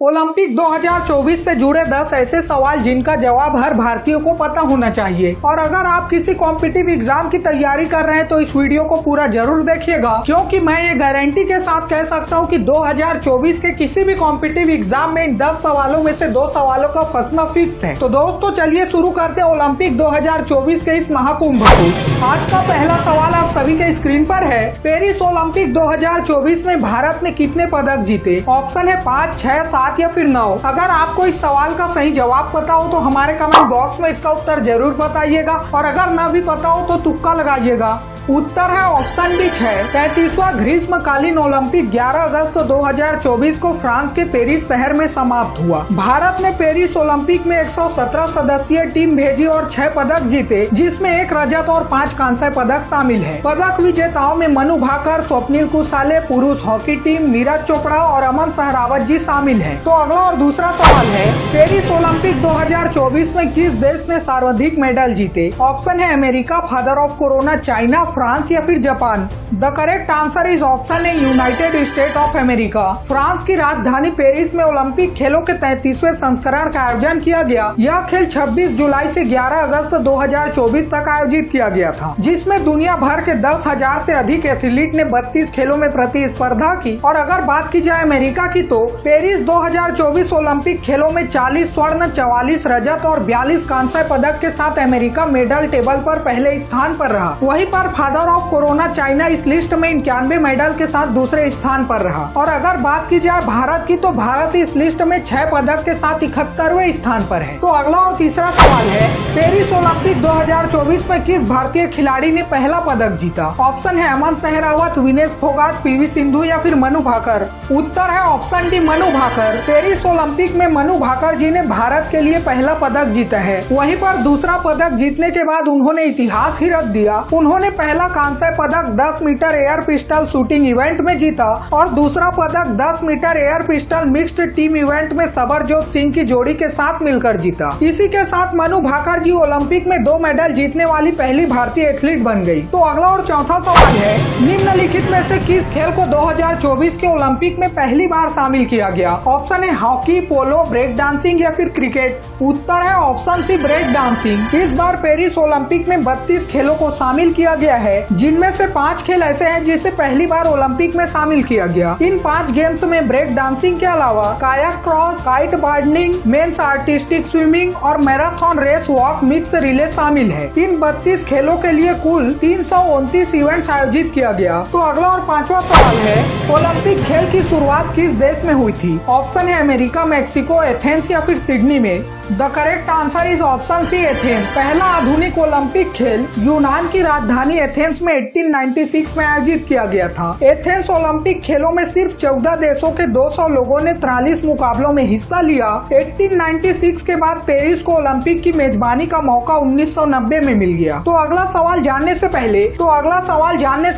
Olympic 2024 से जुड़े 10 ऐसे सवाल जिनका जवाब हर भारतीय को पता होना चाहिए। और अगर आप किसी कॉम्पिटिटिव एग्जाम की तैयारी कर रहे हैं तो इस वीडियो को पूरा जरूर देखिएगा, क्योंकि मैं ये गारंटी के साथ कह सकता हूँ कि 2024 के किसी भी कॉम्पिटिटिव एग्जाम में इन 10 सवालों में से 2 सवालों का फंसना फिक्स है। तो दोस्तों चलिए शुरू करते हैं ओलंपिक 2024 के इस महाकुंभ को। आज का पहला सवाल आप सभी के स्क्रीन पर है। पेरिस ओलंपिक 2024 में भारत ने कितने पदक जीते? ऑप्शन है 5, 6, 7 या फिर 9। अगर आपको इस सवाल का सही जवाब पता हो तो हमारे कमेंट बॉक्स में इसका उत्तर जरूर बताइएगा, और अगर ना भी पता हो तो तुक्का लगाइएगा। उत्तर है ऑप्शन बी 6। 33वां ग्रीष्मकालीन ओलंपिक 11 अगस्त 2024 को फ्रांस के पेरिस शहर में समाप्त हुआ। भारत ने पेरिस ओलंपिक में 117 सदस्यीय टीम भेजी और 6 पदक जीते, जिसमें 1 रजत और 5 कांस्य पदक शामिल है। पदक विजेताओं में मनु भाकर, स्वप्निल कुसाले, पुरुष हॉकी टीम, नीरज चोपड़ा और अमन सहरावत जी शामिल है। तो अगला और दूसरा सवाल है, पेरिस ओलंपिक 2024 में किस देश ने सर्वाधिक मेडल जीते? ऑप्शन है America, father of corona, China, France या फिर Japan. The correct answer is option है United State of America. France की राजधानी पेरिस में ओलंपिक खेलों के 33वें संस्करण का आयोजन किया गया। यह खेल 26 जुलाई से 11 अगस्त 2024 तक आयोजित किया गया था, जिसमें दुनिया भर के 10,000 से अधिक एथलीट ने 32 खेलों में प्रतिस्पर्धा की। और अगर बात की जाए अमेरिका की तो पेरिस 2024 ओलंपिक खेलों में 40 स्वर्ण, 44 रजत और 42 कांस्य पदक के साथ अमेरिका मेडल टेबल पर पहले स्थान पर रहा। वहीं पर फादर ऑफ कोरोना चाइना इस लिस्ट में 91 मेडल के साथ दूसरे स्थान पर रहा। और अगर बात की जाए भारत की तो भारत इस लिस्ट में 6 पदक के साथ 71वें स्थान पर है। तो अगला और तीसरा सवाल है, पेरिस ओलंपिक 2024 में किस भारतीय खिलाड़ी ने पहला पदक जीता? ऑप्शन है अमन सहरावत, विनेश फोगाट, पीवी सिंधु या फिर मनु भाकर। उत्तर है option D Manu Bhaker. Paris Olympic में मनु भाकर जी ने भारत के लिए पहला पदक जीता है। वहीं पर दूसरा पदक जीतने के बाद उन्होंने इतिहास ही रच दिया। उन्होंने पहला कांस्य पदक 10 metre air pistol shooting event में जीता और दूसरा पदक 10 metre air pistol mixed team event में सबरजोत सिंह की जोड़ी के साथ मिलकर जीता। इसी के साथ मनु भाकर जी ओलंपिक में 2 मेडल जीतने वाली पहली भारतीय एथलीट बन गई। तो अगला और चौथा सवाल है, निम्नलिखित में से किस खेल को 2024 के ओलंपिक में पहली बार शामिल किया गया? ऑप्शन है हॉकी, पोलो, ब्रेक डांसिंग या फिर क्रिकेट। उत्तर है ऑप्शन सी ब्रेक डांसिंग। इस बार पेरिस ओलंपिक में 32 खेलों को शामिल किया गया है, जिनमें से 5 खेल ऐसे हैं जिसे पहली बार ओलंपिक में शामिल किया गया। इन 5 गेम्स में ब्रेक डांसिंग के अलावा kayak cross, kite boarding, men's artistic swimming और marathon race walk mix relay शामिल है। इन 32 खेलों के लिए कुल 329 इवेंट्स आयोजित किया गया। तो अगला और 5वां सवाल है, ओलंपिक खेल की शुरुआत किस देश में हुई थी? ऑप्शन है अमेरिका, मैक्सिको, एथेंस या फिर सिडनी में। The correct answer is option C Athens. पहला आधुनिक ओलंपिक खेल यूनान की राजधानी एथेंस में 1896 में आयोजित किया गया था। एथेंस ओलंपिक खेलों में सिर्फ 14 देशों के 200 लोगों ने 43 मुकाबलों में हिस्सा लिया। 1896 के बाद पेरिस को ओलंपिक की मेजबानी का मौका 1990 में मिल गया। तो अगला सवाल जानने से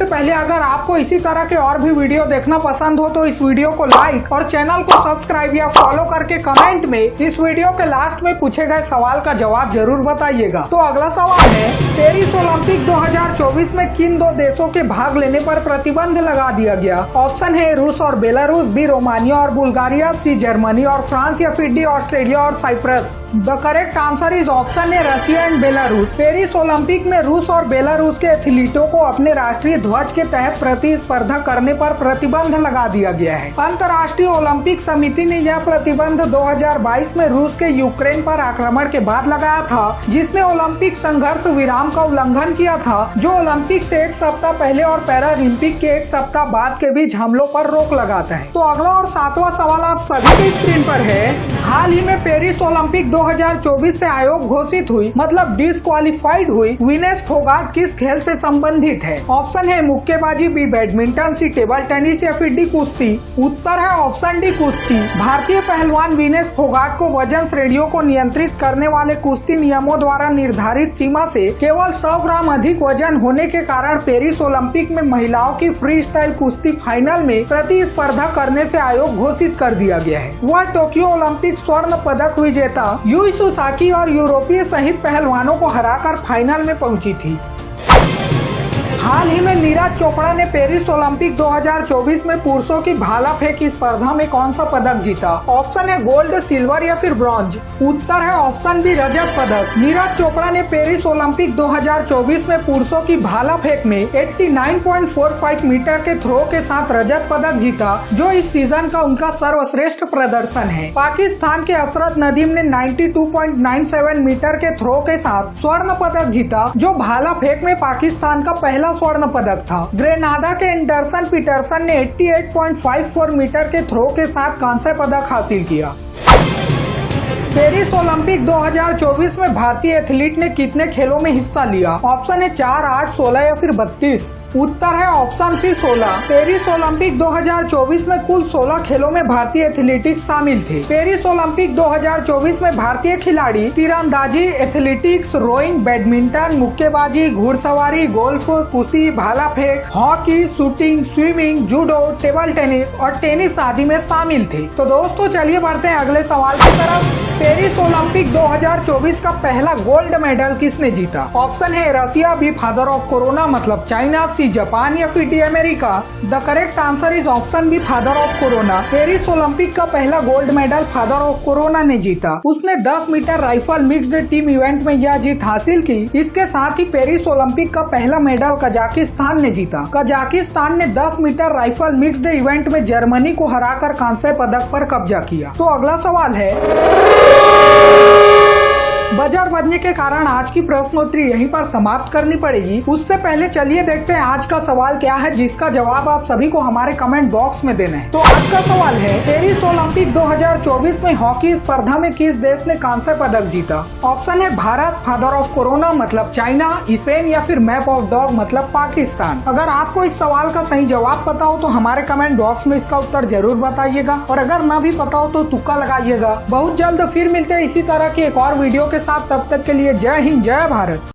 पहले अगर आपको इसी तरह के और भी वीडियो देखना पसंद हो तो इस वीडियो को लाइक और चैनल को सब्सक्राइब या फॉलो करके कमेंट में इस वीडियो के लास्ट में पूछे गए सवाल का जवाब जरूर बताइएगा। तो अगला सवाल है, पेरिस ओलंपिक 2024 में किन 2 देशों के भाग लेने पर प्रतिबंध लगा दिया गया? ऑप्शन है रूस और बेलारूस, बी रोमानिया और बुल्गारिया, सी जर्मनी और फ्रांस या फिर डी ऑस्ट्रेलिया और Cyprus. The correct answer is option है Russia and Belarus. Paris Olympic में रूस और बेलारूस के एथलीटों को अपने राष्ट्रीय ध्वज के तहत प्रतिस्पर्धा करने पर प्रतिबंध लगा दिया गया है। अंतर्राष्ट्रीय ओलंपिक समिति ने यह प्रतिबंध 2022 में रूस के यूक्रेन पर आक्रमण के बाद लगाया था, जिसने ओलंपिक संघर्ष विराम का उल्लंघन किया था, जो ओलंपिक से 1 सप्ताह पहले और पैरालंपिक के 1 सप्ताह बाद के बीच हमलों पर रोक लगाता है। तो अगला और 7वां सवाल आप सभी की स्क्रीन पर है। हाल ही में पेरिस ओलंपिक 2024 से आयोग घोषित हुई, मतलब डिस्क्वालीफाइड हुई विनेश फोगाट किस खेल से संबंधित है? ऑप्शन है मुक्केबाजी, बी बैडमिंटन, सी टेबल टेनिस या फिर डी कुश्ती। उत्तर है ऑप्शन डी कुश्ती। भारतीय पहलवान विनेश फोगाट को वजन श्रेणियों को नियंत्रित करने वाले कुश्ती नियमों द्वारा निर्धारित सीमा से केवल 100 ग्राम अधिक वजन होने के कारण पेरिस ओलंपिक में महिलाओं की फ्री स्टाइल कुश्ती फाइनल में प्रतिस्पर्धा करने से आयोग घोषित कर दिया गया है। वह टोक्यो ओलंपिक स्वर्ण पदक विजेता यूई सुसाकी और यूरोपीय सहित पहलवानों को हराकर फाइनल में पहुंची थी। हाल ही में नीरज चोपड़ा ने पेरिस ओलंपिक 2024 में पुरुषों की भाला फेंक स्पर्धा में कौन सा पदक जीता? ऑप्शन है गोल्ड, सिल्वर या फिर ब्रॉन्ज। उत्तर है ऑप्शन बी, रजत पदक। नीरज चोपड़ा ने पेरिस ओलंपिक 2024 में पुरुषों की भाला फेंक में 89.45 मीटर के थ्रो के साथ रजत पदक जीता, जो इस सीजन का उनका सर्वश्रेष्ठ प्रदर्शन है। पाकिस्तान के असरत नदीम ने 92.97 मीटर के थ्रो के साथ स्वर्ण पदक जीता, जो भाला फेंक में पाकिस्तान का पहला स्वर्ण पदक था। ग्रेनाडा के एंडरसन पीटरसन ने 88.54 मीटर के थ्रो के साथ कांस्य पदक हासिल किया। पेरिस ओलंपिक 2024 में भारतीय एथलीट ने कितने खेलों में हिस्सा लिया? ऑप्शन है 4, 8, 16 या फिर 32। उत्तर है ऑप्शन सी, 16। पेरिस ओलंपिक 2024 में कुल 16 खेलों में भारतीय एथलेटिक्स शामिल थे। पेरिस ओलंपिक 2024 में भारतीय खिलाड़ी तीरंदाजी, एथलेटिक्स, रोइंग, बैडमिंटन, मुक्केबाजी, घुड़सवारी, गोल्फ, कुश्ती, भाला फेंक, hockey, shooting, swimming, judo, table tennis और टेनिस आदि में शामिल थे। तो दोस्तों चलिए बढ़ते हैं अगले सवाल की तरफ। पेरिस ओलंपिक 2024 का पहला गोल्ड मेडल किसने जीता? ऑप्शन है Russia, B father of corona मतलब चाइना, सी जापान या फिर D America. The correct answer is option B, father of corona. Paris Olympic का पहला gold medal father of corona ने जीता। उसने 10 metre rifle mixed team event में यह जीत हासिल की। इसके साथ ही पेरिस ओलंपिक का पहला मेडल कजाकिस्तान ने जीता। कजाकिस्तान ने 10 मीटर राइफल मिक्स्ड इवेंट में जर्मनी को हराकर कांस्य पदक पर कब्जा किया। तो अगला सवाल है, बजर बजने के कारण आज की प्रश्नोत्तरी यहीं पर समाप्त करनी पड़ेगी। उससे पहले चलिए देखते हैं आज का सवाल क्या है, जिसका जवाब आप सभी को हमारे कमेंट बॉक्स में देना है। तो आज का सवाल है, पेरिस ओलंपिक 2024 में हॉकी स्पर्धा में किस देश ने कांस्य पदक जीता? ऑप्शन है भारत, फादर ऑफ कोरोना मतलब चाइना, स्पेन या फिर मैप ऑफ डॉग मतलब पाकिस्तान। अगर आपको इस सवाल का सही जवाब पता हो तो हमारे कमेंट बॉक्स में इसका उत्तर जरूर बताइएगा, और अगर ना भी पता हो तो तुक्का लगाइएगा। बहुत जल्द फिर मिलते हैं इसी तरह की एक और वीडियो के साथ। तब तक के लिए जय हिंद, जय भारत।